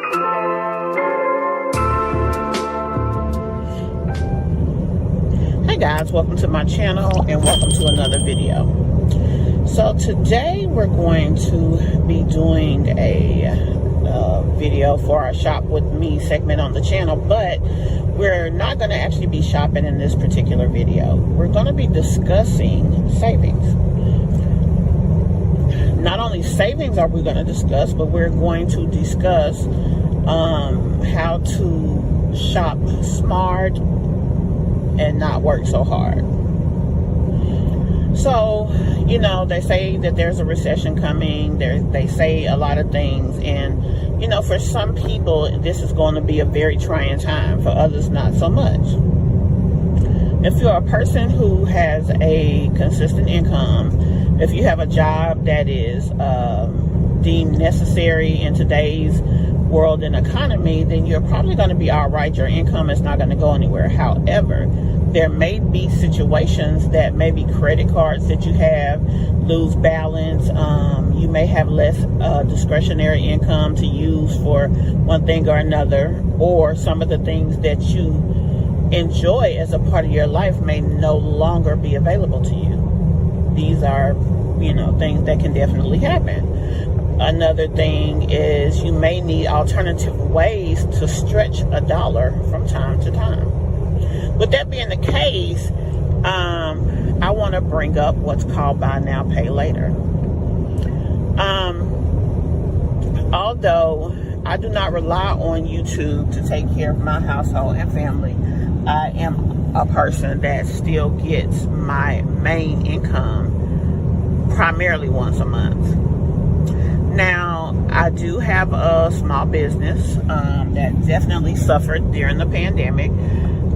Hey guys, welcome to my channel and welcome to another video. So today we're going to be doing a video for our Shop With Me segment on the channel, but we're not going to actually be shopping in this particular video. We're going to be discussing savings. Not only savings are we going to discuss, but we're going to discuss how to shop smart and not work so hard. So, you know, they say that there's a recession coming. They say a lot of things, and you know, for some people this is going to be a very trying time. For others, not so much. If you're a person who has a consistent income, if you have a job that is deemed necessary in today's world and economy, then you're probably going to be all right. Your income is not going to go anywhere. However, there may be situations that maybe credit cards that you have lose balance. You may have less discretionary income to use for one thing or another, or some of the things that you enjoy as a part of your life may no longer be available to you. These are, you know, things that can definitely happen. Another thing is you may need alternative ways to stretch a dollar from time to time. With that being the case, I want to bring up what's called buy now, pay later. Although I do not rely on YouTube to take care of my household and family, I am a person that still gets my main income primarily once a month. Now, I do have a small business that definitely suffered during the pandemic.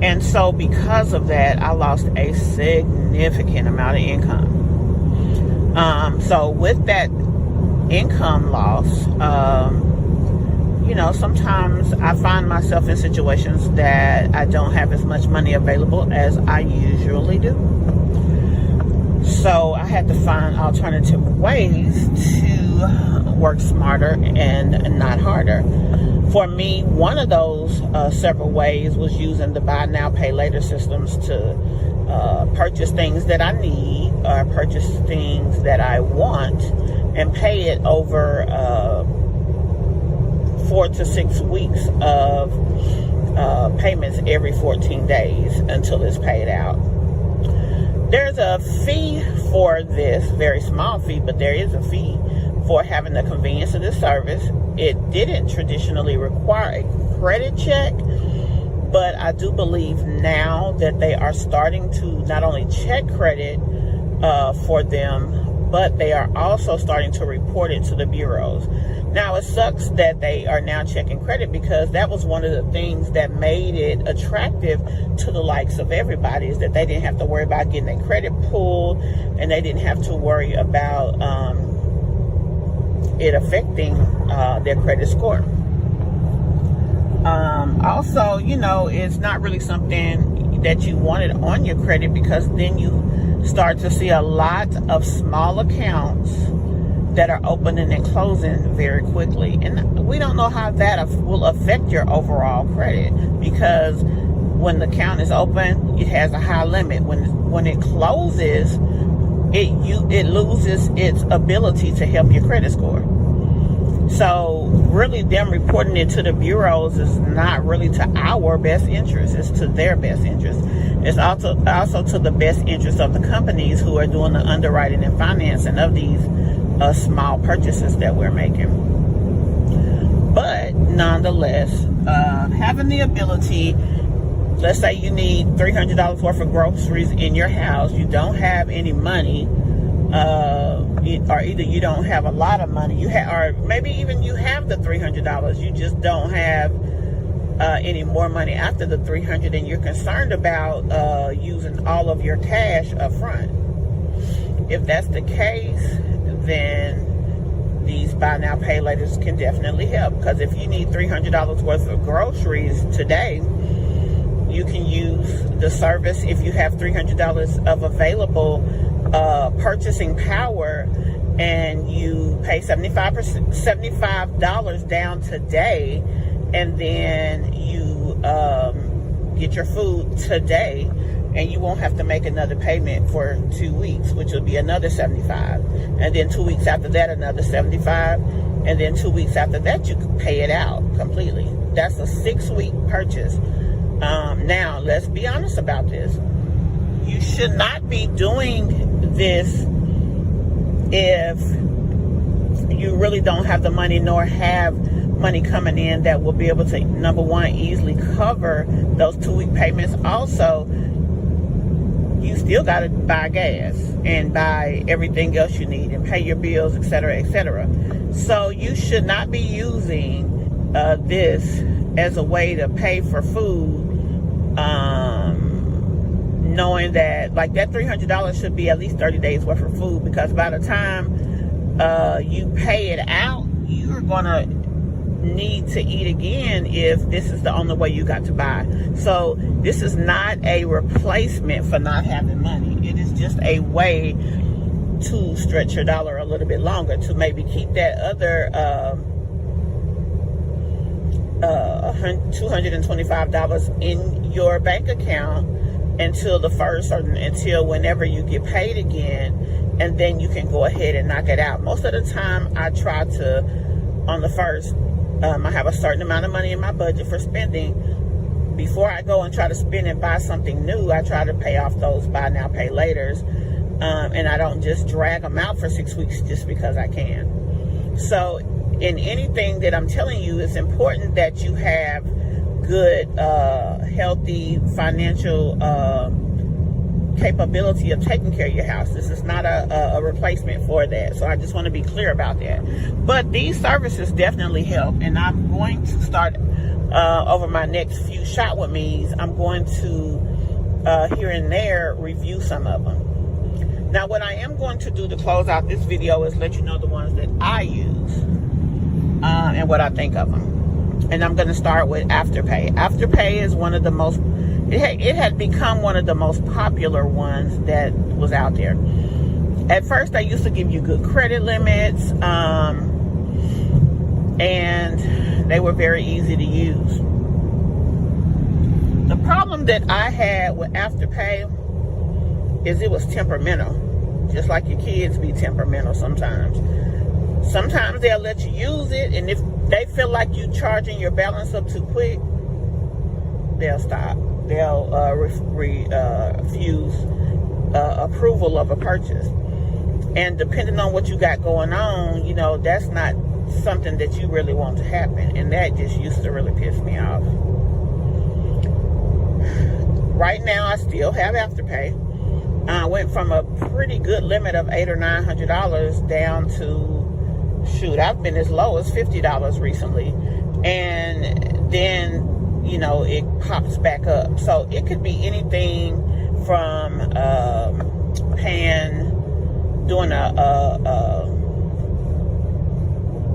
And so because of that, I lost a significant amount of income. So with that income loss, you know, sometimes I find myself in situations that I don't have as much money available as I usually do. So I had to find alternative ways to work smarter and not harder. For me, one of those several ways was using the buy now, pay later systems to purchase things that I need or purchase things that I want and pay it over 4 to 6 weeks of payments every 14 days until it's paid out. There's a fee for this, very small fee, but there is a fee for having the convenience of this service. It didn't traditionally require a credit check, but I do believe now that they are starting to not only check credit for them, but they are also starting to report it to the bureaus. Now, it sucks that they are now checking credit, because that was one of the things that made it attractive to the likes of everybody, is that they didn't have to worry about getting their credit pulled, and they didn't have to worry about it affecting their credit score. Also, you know, it's not really something that you wanted on your credit, because then you start to see a lot of small accounts that are opening and closing very quickly. And we don't know how that will affect your overall credit, because when the account is open, it has a high limit. When it closes, it loses its ability to help your credit score. So really, them reporting it to the bureaus is not really to our best interest. It's to their best interest. It's also to the best interest of the companies who are doing the underwriting and financing of these small purchases that we're making. But nonetheless, having the ability, let's say you need $300 worth of groceries in your house, you don't have any money, or either you don't have a lot of money, or maybe even you have the $300, you just don't have any more money after the $300, and you're concerned about using all of your cash up front. If that's the case, then these buy now, pay laters can definitely help. Because if you need $300 worth of groceries today, you can use the service. If you have $300 of available purchasing power, and you pay $75 down today, and then you get your food today, and you won't have to make another payment for 2 weeks, which will be another $75, and then 2 weeks after that another $75, and then 2 weeks after that you can pay it out completely. That's a 6-week purchase. Now let's be honest about this. You should not be doing this if you really don't have the money, nor have money coming in that will be able to, number one, easily cover those 2-week payments. Also, you still got to buy gas and buy everything else you need and pay your bills, etc., etc. So you should not be using this as a way to pay for food, knowing that like that $300 should be at least 30 days worth of food, because by the time you pay it out, you're gonna need to eat again if this is the only way you got to buy. So this is not a replacement for not having money. It is just a way to stretch your dollar a little bit longer, to maybe keep that other $225 in your bank account until the first, or until whenever you get paid again, and then you can go ahead and knock it out. Most of the time I try to, on the first, I have a certain amount of money in my budget for spending. Before I go and try to spend and buy something new, I try to pay off those buy now, pay laters, and I don't just drag them out for 6 weeks just because I can. So in anything that I'm telling you, it's important that you have good, healthy financial capability of taking care of your house. This is not a replacement for that. So I just want to be clear about that. But these services definitely help, and I'm going to start over my next few Shop With Me's. I'm going to here and there review some of them. Now, what I am going to do to close out this video is let you know the ones that I use and what I think of them. And I'm going to start with Afterpay. Afterpay is one of the most, it had become one of the most popular ones that was out there. At first, they used to give you good credit limits, and they were very easy to use. The problem that I had with Afterpay is it was temperamental, just like your kids be temperamental sometimes. Sometimes they'll let you use it, and if they feel like you charging your balance up too quick, they'll stop. They'll refuse approval of a purchase. And depending on what you got going on, you know, that's not something that you really want to happen. And that just used to really piss me off. Right now, I still have Afterpay. I went from a pretty good limit of $800 or $900 down to, shoot, I've been as low as $50 recently. And then, you know, it pops back up. So it could be anything from doing a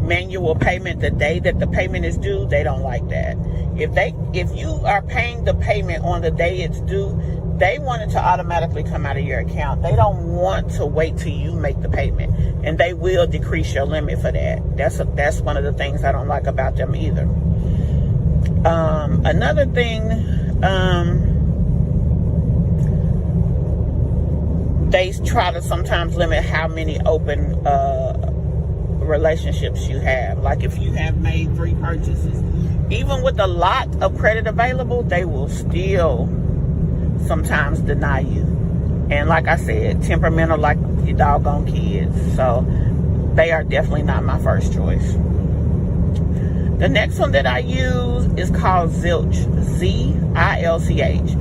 manual payment the day that the payment is due. They don't like that. If you are paying the payment on the day it's due, they want it to automatically come out of your account. They don't want to wait till you make the payment, and they will decrease your limit for that. That's one of the things I don't like about them either. Another thing, they try to sometimes limit how many open relationships you have. Like if you have made 3 purchases, even with a lot of credit available, they will still sometimes deny you. And like I said, temperamental like your doggone kids. So they are definitely not my first choice. The next one that I use is called Zilch, Z-I-L-C-H.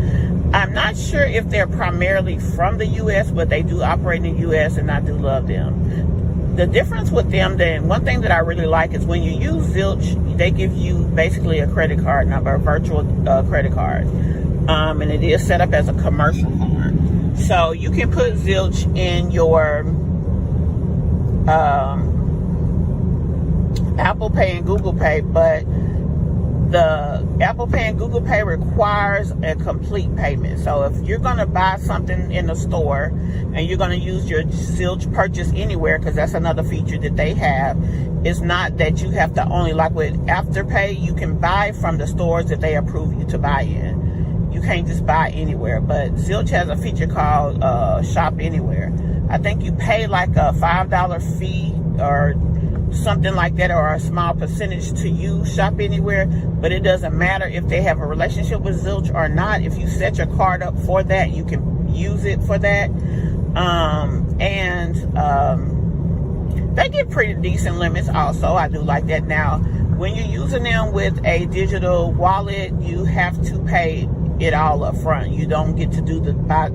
I'm not sure if they're primarily from the U.S., but they do operate in the U.S., and I do love them. The difference with them, then, one thing that I really like is when you use Zilch, they give you basically a credit card number, a virtual credit card. And it is set up as a commercial card. So you can put Zilch in your Apple Pay and Google Pay, but the Apple Pay and Google Pay requires a complete payment. So if you're going to buy something in the store and you're going to use your Zilch purchase anywhere, because that's another feature that they have, it's not that you have to only, like with Afterpay, you can buy from the stores that they approve you to buy in. You can't just buy anywhere. But Zilch has a feature called Shop Anywhere. I think you pay like a $5 fee or something like that, or a small percentage to use Shop Anywhere, but it doesn't matter if they have a relationship with Zilch or not. If you set your card up for that, you can use it for that. They get pretty decent limits also. I do like that. Now, when you're using them with a digital wallet, you have to pay it all up front. You don't get to do the buy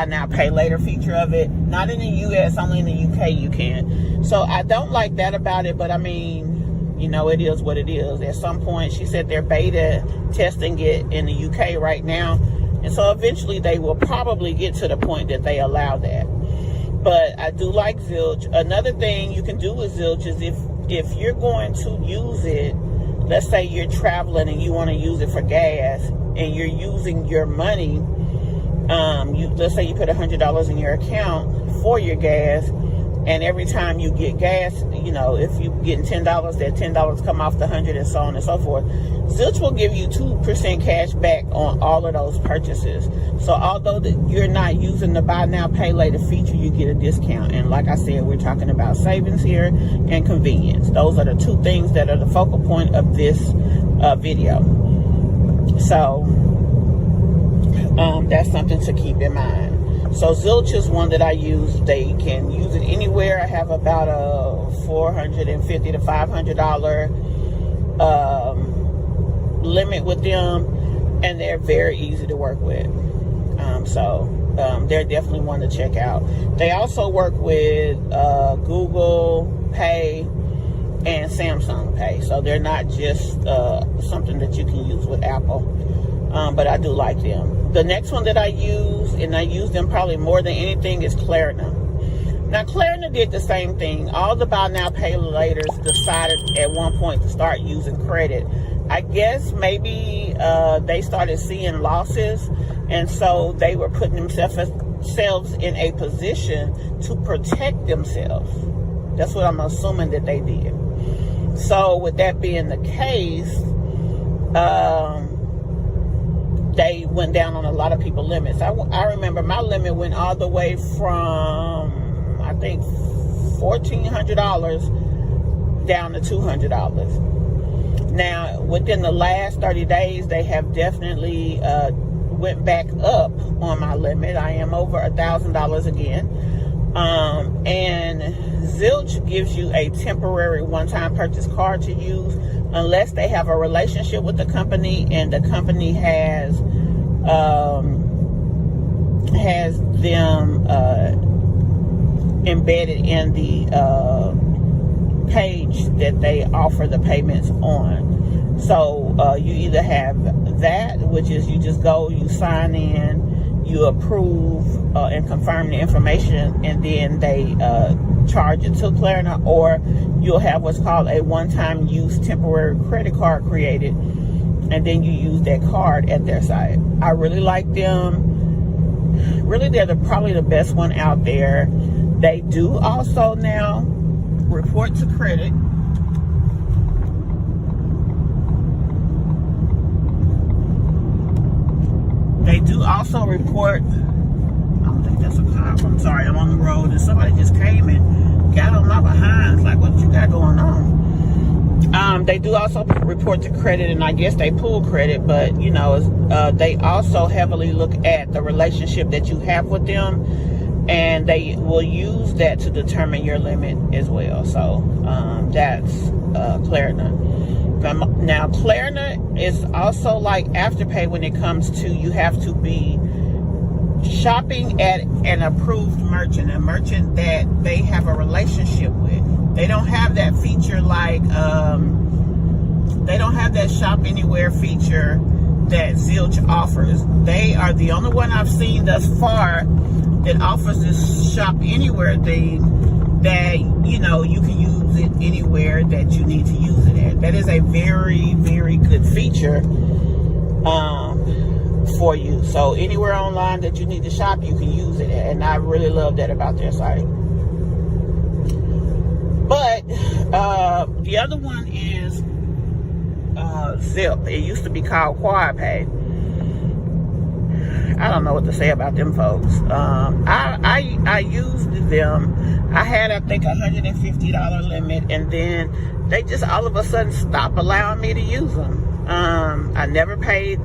now, pay later feature of it. Not in the US, only in the UK you can. So I don't like that about it, but I mean, you know, it is what it is. At some point, she said they're beta testing it in the UK right now. And so eventually they will probably get to the point that they allow that. But I do like Zilch. Another thing you can do with Zilch is if you're going to use it, let's say you're traveling and you want to use it for gas, and you're using your money, let's say you put $100 in your account for your gas, and every time you get gas, you know, if you're getting $10, that $10 come off the 100 and so on and so forth. Zilch will give you 2% cash back on all of those purchases. So although you're not using the buy now, pay later feature, you get a discount. And like I said, we're talking about savings here and convenience. Those are the two things that are the focal point of this video. So that's something to keep in mind. So Zilch is one that I use. They can use it anywhere. I have about a $450 to $500 limit with them, and they're very easy to work with. They're definitely one to check out. They also work with Google Pay and Samsung Pay, so they're not just something that you can use with Apple, but I do like them. The next one that I use, and I use them probably more than anything, is Klarna. Now, Klarna did the same thing. All the buy now, pay laters decided at one point to start using credit. I guess maybe they started seeing losses, and so they were putting themselves in a position to protect themselves. That's what I'm assuming that they did. So with that being the case, they went down on a lot of people's limits. I remember my limit went all the way from, I think, $1,400 down to $200. Now, within the last 30 days, they have definitely went back up on my limit. I am over $1,000 again. And Zilch gives you a temporary one-time purchase card to use unless they have a relationship with the company and the company has them embedded in the page that they offer the payments on. So you either have that, which is you just go, you sign in, you approve and confirm the information, and then they charge it to Klarna, or you'll have what's called a one-time use temporary credit card created, and then you use that card at their site. I really like them. Really, they're probably the best one out there. They do also now report to credit. They do also report. I don't think that's a car. I'm sorry, I'm on the road and somebody just came and got on my behind. It's like, what you got going on? They do also report to credit, and I guess they pull credit, but you know, they also heavily look at the relationship that you have with them, and they will use that to determine your limit as well. So that's Klarna. Now, Klarna is also like Afterpay when it comes to, you have to be shopping at an approved merchant, a merchant that they have a relationship with. They don't have that feature like, they don't have that Shop Anywhere feature that Zilch offers. They are the only one I've seen thus far that offers this Shop Anywhere thing that, you know, you can use use it anywhere that you need to use it at. That is a very, very good feature for you. So anywhere online that you need to shop, you can use it at. And I really love that about their site. But the other one is Zilch. It used to be called QuadPay. I don't know what to say about them folks. I used them. I had, I think, $150 limit, and then they just all of a sudden stopped allowing me to use them. I never paid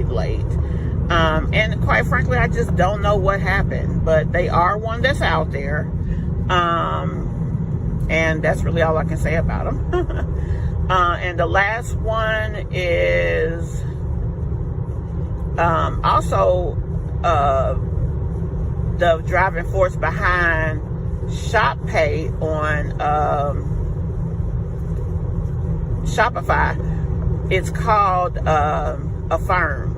late. And quite frankly, I just don't know what happened. But they are one that's out there. And that's really all I can say about them. And the last one is also the driving force behind ShopPay on Shopify. It's called Affirm.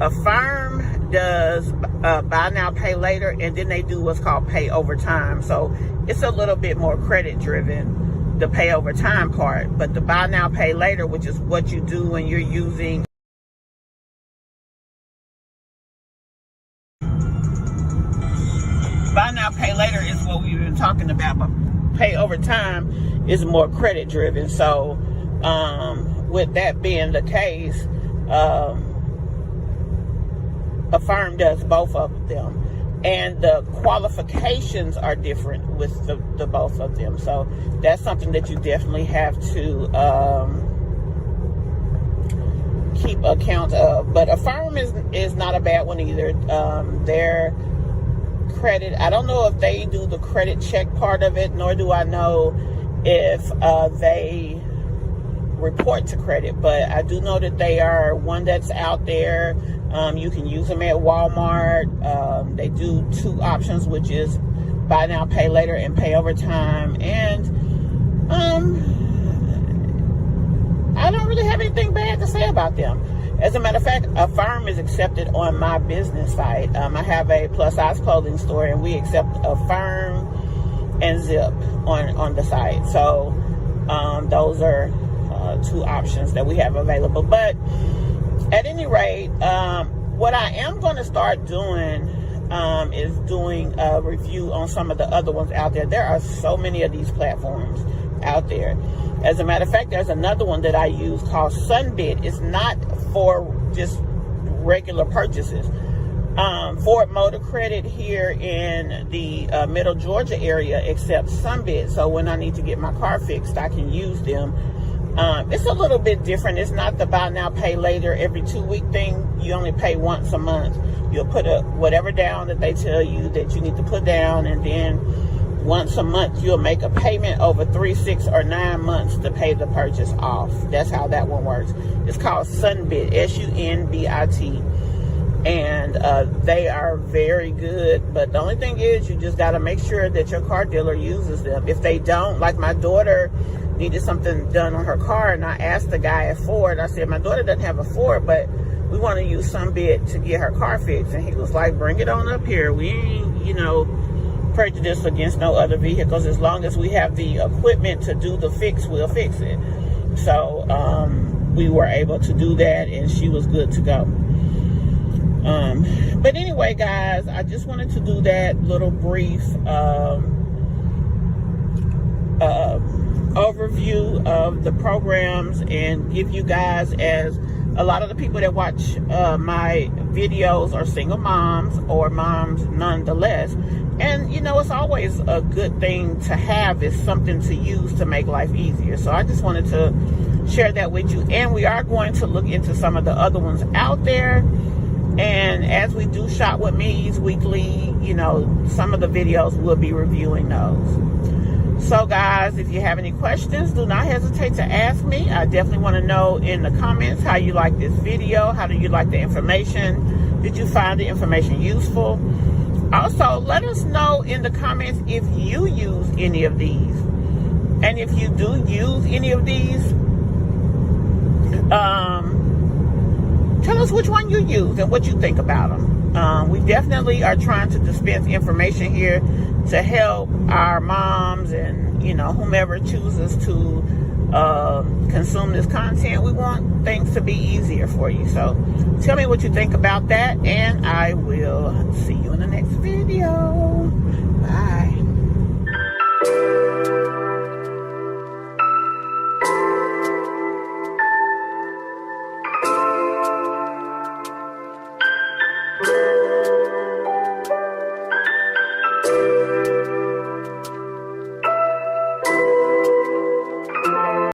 Affirm does buy now, pay later, and then they do what's called pay over time. So it's a little bit more credit driven, the pay over time part. But the buy now, pay later, which is what you do when you're using buy now, pay later is what we've been talking about, but pay over time is more credit driven. So with that being the case, Affirm does both of them, and the qualifications are different with the both of them. So that's something that you definitely have to keep account of. But Affirm is not a bad one either. Their credit, I don't know if they do the credit check part of it, nor do I know if they report to credit, but I do know that they are one that's out there. You can use them at Walmart. They do two options, which is buy now, pay later, and pay over time. And I don't really have anything bad to say about them. As a matter of fact, Affirm is accepted on my business site. I have a plus size clothing store, and we accept Affirm and Zilch on the site. So those are two options that we have available. But at any rate, what I am going to start doing is doing a review on some of the other ones out there. There are so many of these platforms out there. As a matter of fact, there's another one that I use called Sunbit. It's not for just regular purchases. Ford Motor Credit here in the Middle Georgia area accepts Sunbit. So when I need to get my car fixed, I can use them. It's a little bit different. It's not the buy now, pay later every 2-week thing. You only pay once a month. You'll put whatever down that they tell you that you need to put down, and then once a month you'll make a payment over 3, 6, or 9 months to pay the purchase off. That's how that one works. It's called Sunbit, Sunbit, and they are very good. But the only thing is, you just got to make sure that your car dealer uses them. If they don't, like my daughter needed something done on her car, and I asked the guy at Ford, I said, my daughter doesn't have a Ford, but we want to use Sunbit to get her car fixed. And he was like, bring it on up here. We ain't, prejudiced against no other vehicles. As long as we have the equipment to do the fix, we'll fix it. So we were able to do that, and she was good to go. But anyway, guys, I just wanted to do that little brief overview of the programs and give you guys, as a lot of the people that watch my videos are single moms or moms nonetheless. And it's always a good thing to have, is something to use to make life easier. So I just wanted to share that with you. And we are going to look into some of the other ones out there. And as we do Shop With Me's weekly, some of the videos we'll be reviewing those. So guys, if you have any questions, do not hesitate to ask me. I definitely want to know in the comments how you like this video. How do you like the information? Did you find the information useful? Also, let us know in the comments if you use any of these. And if you do use any of these, tell us which one you use and what you think about them. We definitely are trying to dispense information here to help our moms and, you know, whomever chooses to consume this content. We want things to be easier for you. So tell me what you think about that, and I will see you in the next video. Bye.